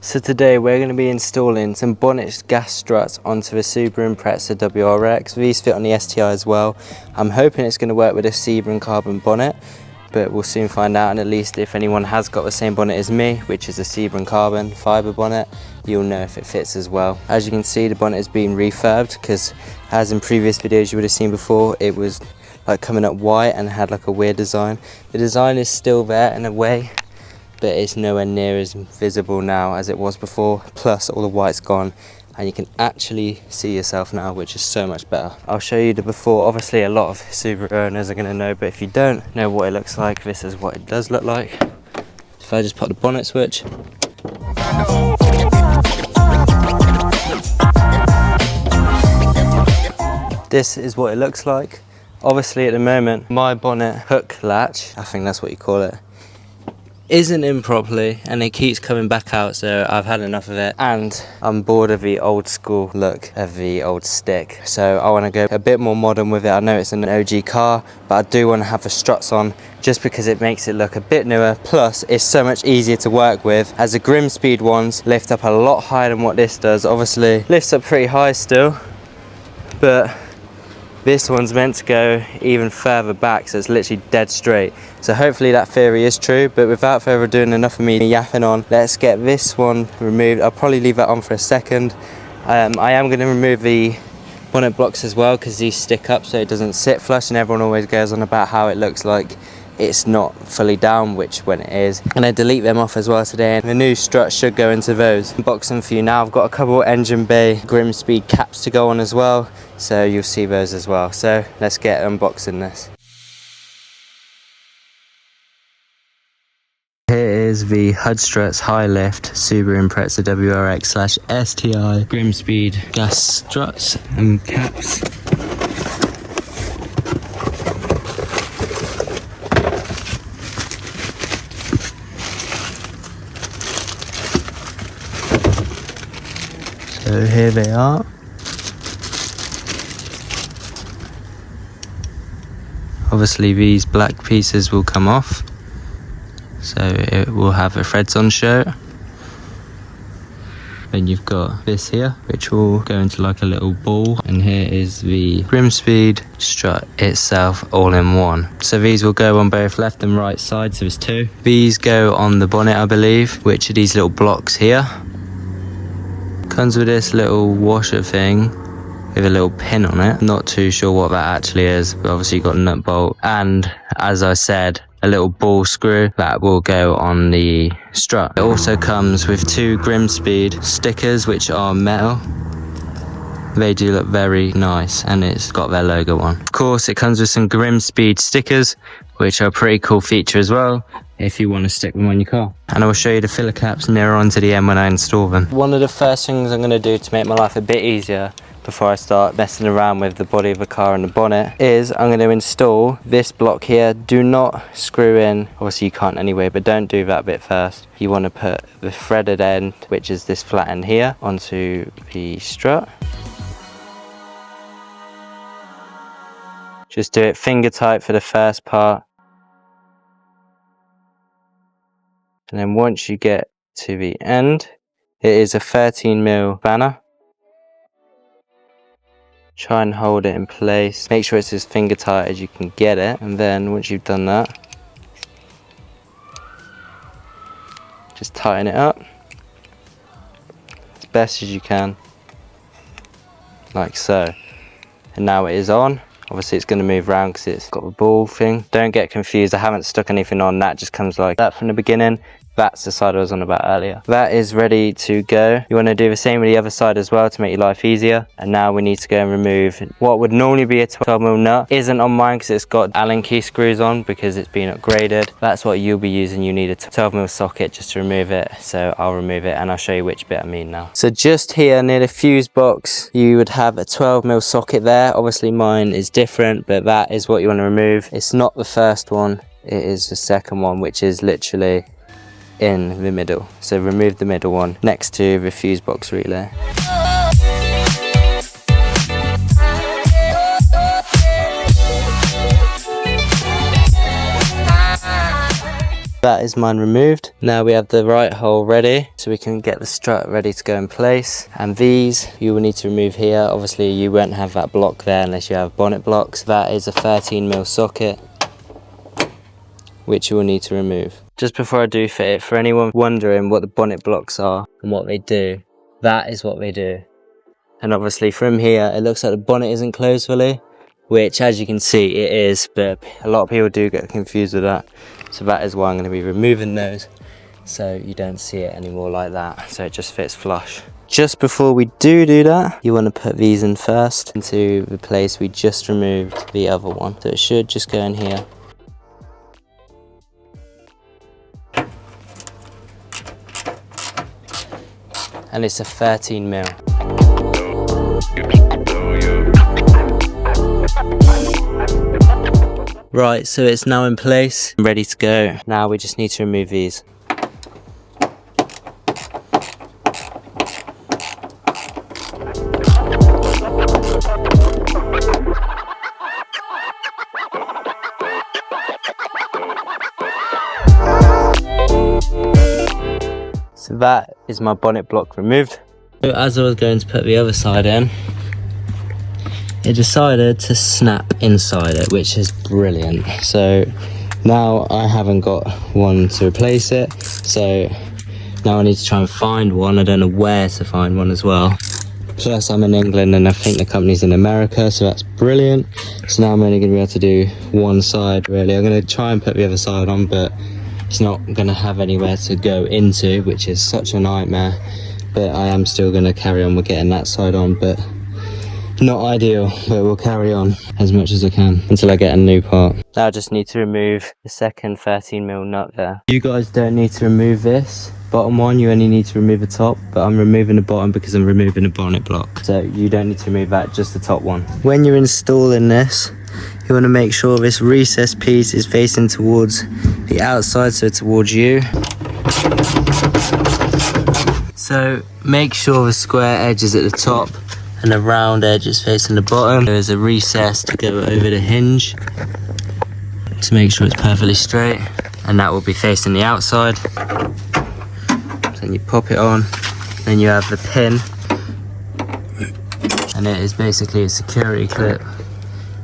So today we're going to be installing some bonnet gas struts onto the Subaru Impreza WRX. These fit on the STI as well. I'm hoping it's going to work with a Subaru carbon bonnet, but we'll soon find out. And at least if anyone has got the same bonnet as me, which is a Subaru carbon fibre bonnet, you'll know if it fits as well. As you can see, the bonnet has been refurbed because, as in previous videos you would have seen before, it was like coming up white and had like a weird design. The design is still there in a way, but it's nowhere near as visible now as it was before. Plus all the white's gone and you can actually see yourself now, which is so much better. I'll show you the before. Obviously a lot of Subaru owners are going to know, but if you don't know what it looks like, this is what it does look like. If I just put the bonnet switch, this is what it looks like. Obviously at the moment my bonnet hook latch, I think that's what you call it, isn't in properly and it keeps coming back out, so I've had enough of it and I'm bored of the old school look of the old stick, so I want to go a bit more modern with it. I know it's an OG car, but I do want to have the struts on just because it makes it look a bit newer, plus it's so much easier to work with, as the Grimmspeed ones lift up a lot higher than what this does. Obviously lifts up pretty high still, but this one's meant to go even further back, so it's literally dead straight. So hopefully that theory is true, but without further ado, enough of me yapping on, let's get this one removed. I'll probably leave that on for a second. I am going to remove the bonnet blocks as well, because these stick up so it doesn't sit flush, and everyone always goes on about how it looks like it's not fully down, which when it is. I'm gonna delete them off as well today, and the new strut should go into those. Unbox them for you now. I've got a couple engine bay Grimmspeed caps to go on as well, so you'll see those as well. So let's get unboxing this. Here is the HUD Struts High Lift Subaru Impreza WRX/STI Grimmspeed gas struts and caps. So here they are. Obviously these black pieces will come off, so it will have the threads on show. Then you've got this here, which will go into like a little ball, and here is the Grimmspeed strut itself all in one. So these will go on both left and right sides, so there's two. These go on the bonnet, I believe, which are these little blocks here. Comes with this little washer thing with a little pin on it. Not too sure what that actually is, but obviously you've got a nut bolt, and as I said, a little ball screw that will go on the strut. It also comes with two Grimmspeed stickers, which are metal. They do look very nice, and it's got their logo on. Of course, it comes with some Grimmspeed stickers, which are a pretty cool feature as well, if you want to stick them on your car. And I will show you the filler caps nearer on to the end when I install them. One of the first things I'm going to do to make my life a bit easier before I start messing around with the body of the car and the bonnet is I'm going to install this block here. Do not screw in, obviously you can't anyway, but don't do that bit first. You want to put the threaded end, which is this flat end here, onto the strut. Just do it finger tight for the first part. And then once you get to the end, it is a 13mm banner. Try and hold it in place. Make sure it's as finger tight as you can get it. And then once you've done that, just tighten it up as best as you can, like so. And now it is on. Obviously it's going to move around because it's got the ball thing. Don't get confused, I haven't stuck anything on. That just comes like that from the beginning. That's the side I was on about earlier. That is ready to go. You want to do the same with the other side as well to make your life easier. And now we need to go and remove what would normally be a 12mm nut. Isn't on mine because it's got Allen key screws on because it's been upgraded. That's what you'll be using. You need a 12mm socket just to remove it. So I'll remove it and I'll show you which bit I mean now. So just here near the fuse box, you would have a 12mm socket there. Obviously mine is different, but that is what you want to remove. It's not the first one, it is the second one, which is literally in the middle. So remove the middle one next to the fuse box relay. that is mine removed. Now we have the right hole ready, so we can get the strut ready to go in place. And these you will need to remove here. Obviously you won't have that block there unless you have bonnet blocks. That is a 13mm socket, which you will need to remove. Just before I do fit it, for anyone wondering what the bonnet blocks are and what they do, that is what they do. And obviously from here, it looks like the bonnet isn't closed fully, which as you can see, it is, but a lot of people do get confused with that. So that is why I'm gonna be removing those, so you don't see it anymore like that, so it just fits flush. Just before we do that, you wanna put these in first into the place we just removed the other one. So it should just go in here. And it's a 13mm. Right, so it's now in place, ready to go. Now we just need to remove these. So that is my bonnet block removed. So as I was going to put the other side in, it decided to snap inside it, which is brilliant. So now I haven't got one to replace it, so now I need to try and find one. I don't know where to find one as well. Plus I'm in England and I think the company's in America, so that's brilliant. So now I'm only going to be able to do one side really. I'm going to try and put the other side on, but it's not going to have anywhere to go into, which is such a nightmare. But I am still going to carry on with getting that side on, but not ideal, but we'll carry on as much as I can until I get a new part. Now I just need to remove the second 13mm nut there. You guys don't need to remove this bottom one, you only need to remove the top, but I'm removing the bottom because I'm removing the bonnet block. So you don't need to remove that, just the top one. When you're installing this, you want to make sure this recessed piece is facing towards the outside, so towards you. So make sure the square edge is at the top and the round edge is facing the bottom. There's a recess to go over the hinge to make sure it's perfectly straight, and that will be facing the outside. Then you pop it on, then you have the pin, and it is basically a security clip,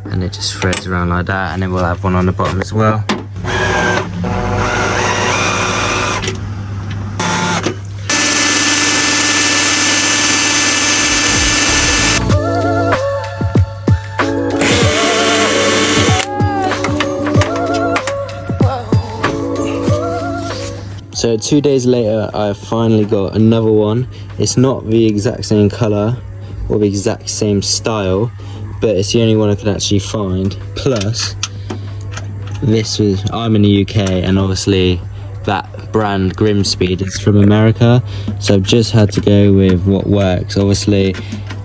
and it just threads around like that, and then we'll have one on the bottom as well. So 2 days later, I finally got another one. It's not the exact same color or the exact same style, but it's the only one I could actually find. Plus, I'm in the UK, and obviously that brand Grimmspeed is from America, so I've just had to go with what works. Obviously,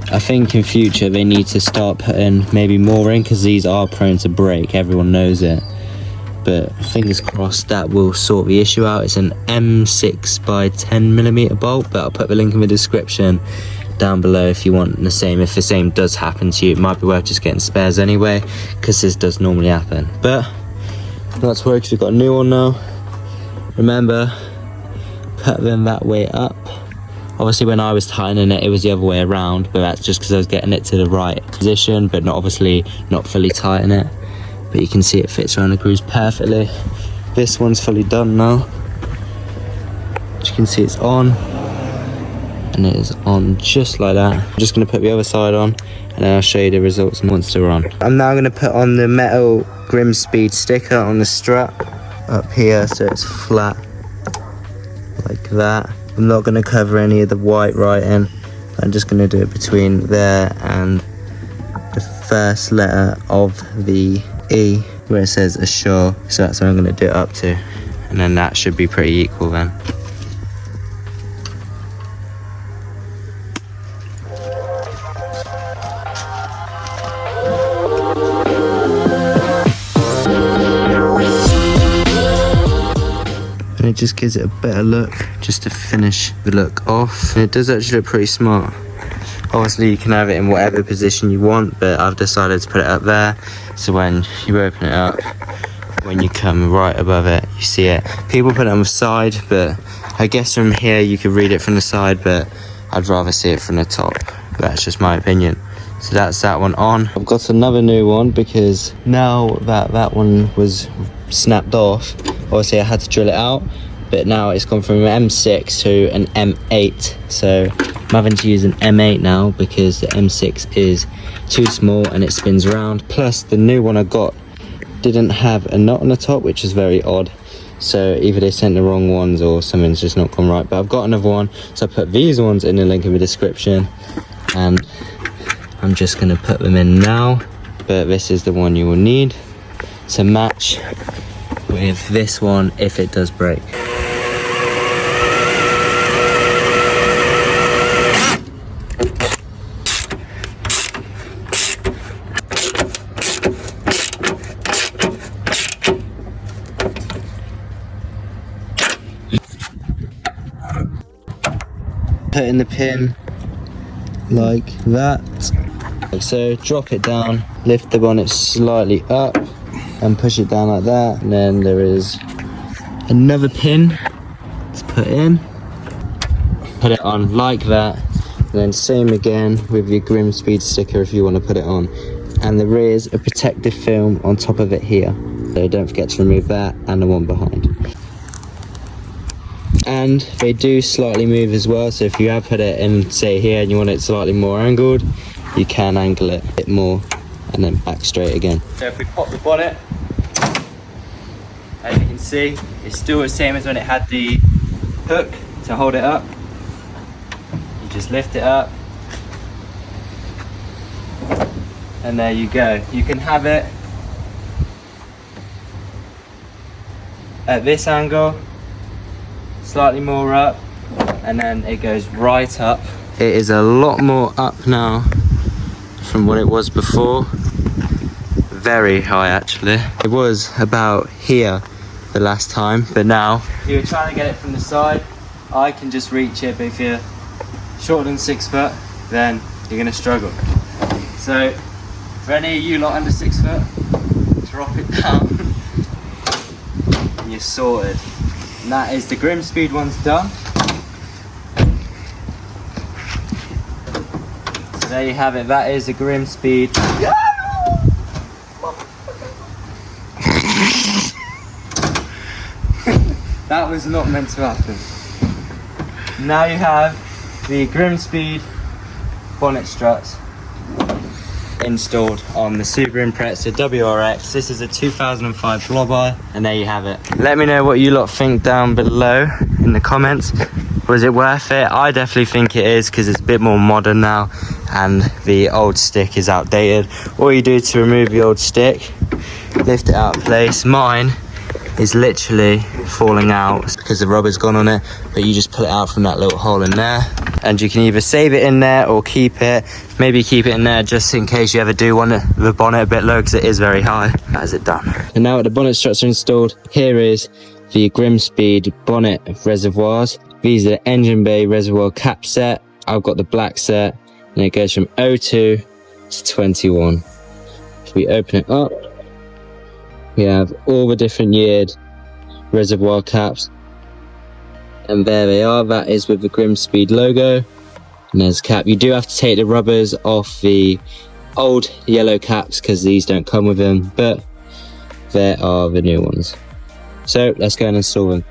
I think in future they need to start putting maybe more in, because these are prone to break, everyone knows it. But fingers crossed that will sort the issue out. It's an M6 by 10mm bolt, but I'll put the link in the description down below if you want the same. If the same does happen to you, it might be worth just getting spares anyway, because this does normally happen. But not to worry, because we've got a new one now. Remember, put them that way up. Obviously when I was tightening it, it was the other way around, but that's just because I was getting it to the right position, but not fully tighten it. But you can see it fits around the grooves perfectly. This one's fully done now. As you can see, it's on, and it is on just like that. I'm just going to put the other side on, and then I'll show you the results once they're on. I'm now going to put on the metal Grimmspeed sticker on the strut up here, so it's flat like that. I'm not going to cover any of the white writing. I'm just going to do it between there and the first letter of the E, where it says assure. So that's where I'm going to do it up to, and then that should be pretty equal then. And it just gives it a better look, just to finish the look off. And it does actually look pretty smart. Obviously you can have it in whatever position you want, but I've decided to put it up there, so when you open it up, when you come right above it, you see it. People put it on the side, but I guess from here you could read it from the side, but I'd rather see it from the top. That's just my opinion. So that's that one on. I've got another new one because now that that one was snapped off, obviously I had to drill it out, but now it's gone from an M6 to an M8. So I'm having to use an M8 now because the M6 is too small and it spins around. Plus the new one I got didn't have a knot on the top, which is very odd. So either they sent the wrong ones or something's just not gone right. But I've got another one, so I put these ones in the link in the description, and I'm just gonna put them in now. But this is the one you will need to match with this one if it does break. Put in the pin like that. So drop it down, lift the bonnet slightly up and push it down like that, and then there is another pin to put in. Put it on like that, and then same again with your Grimmspeed sticker if you want to put it on. And there is a protective film on top of it here, so don't forget to remove that and the one behind. And they do slightly move as well, so if you have put it in, say here, and you want it slightly more angled, you can angle it a bit more and then back straight again. So if we pop the bonnet, as you can see, it's still the same as when it had the hook to hold it up. You just lift it up, and there you go. You can have it at this angle, slightly more up, and then it goes right up. It is a lot more up now from what it was before. Very high actually. It was about here the last time, but now if you're trying to get it from the side, I can just reach it, but if you're shorter than 6 foot, then you're gonna struggle. So for any of you lot under 6 foot, drop it down and you're sorted. And that is the Grimmspeed one's done. So there you have it, that is a Grimmspeed. That was not meant to happen. Now you have the Grimmspeed Bonnet Strut installed on the Subaru Impreza WRX. This is a 2005 blob-eye, and there you have it. Let me know what you lot think down below in the comments. Was it worth it? I definitely think it is, because it's a bit more modern now and the old stick is outdated. All you do to remove the old stick, lift it out of place. Mine is literally falling out because the rubber's gone on it, but you just pull it out from that little hole in there, and you can either save it in there or keep it. Maybe keep it in there just in case you ever do want the bonnet a bit low, because it is very high. That is it done. And now that the bonnet struts are installed, here is the Grimmspeed bonnet reservoirs. These are the engine bay reservoir cap set. I've got the black set, and it goes from 02 to 21. If we open it up, we have all the different yeared reservoir caps, and there they are. That is with the Grimmspeed logo, and there's a cap. You do have to take the rubbers off the old yellow caps because these don't come with them, but there are the new ones. So let's go and install them.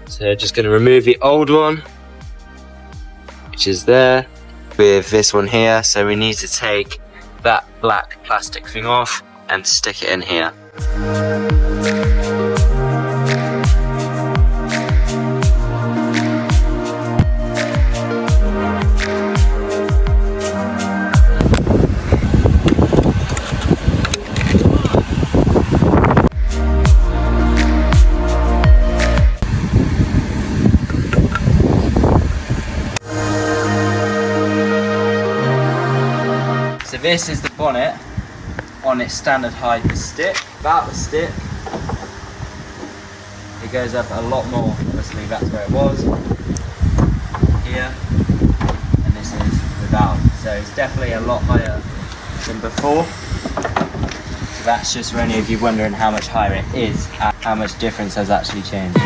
So just going to remove the old one, which is there, with this one here. So we need to take that black plastic thing off and stick it in here. So this is the bonnet on its standard height stick. About the stick, it goes up a lot more. Obviously that's where it was, here, and this is without. So it's definitely a lot higher than before. that's just for any of you wondering how much higher it is and how much difference has actually changed.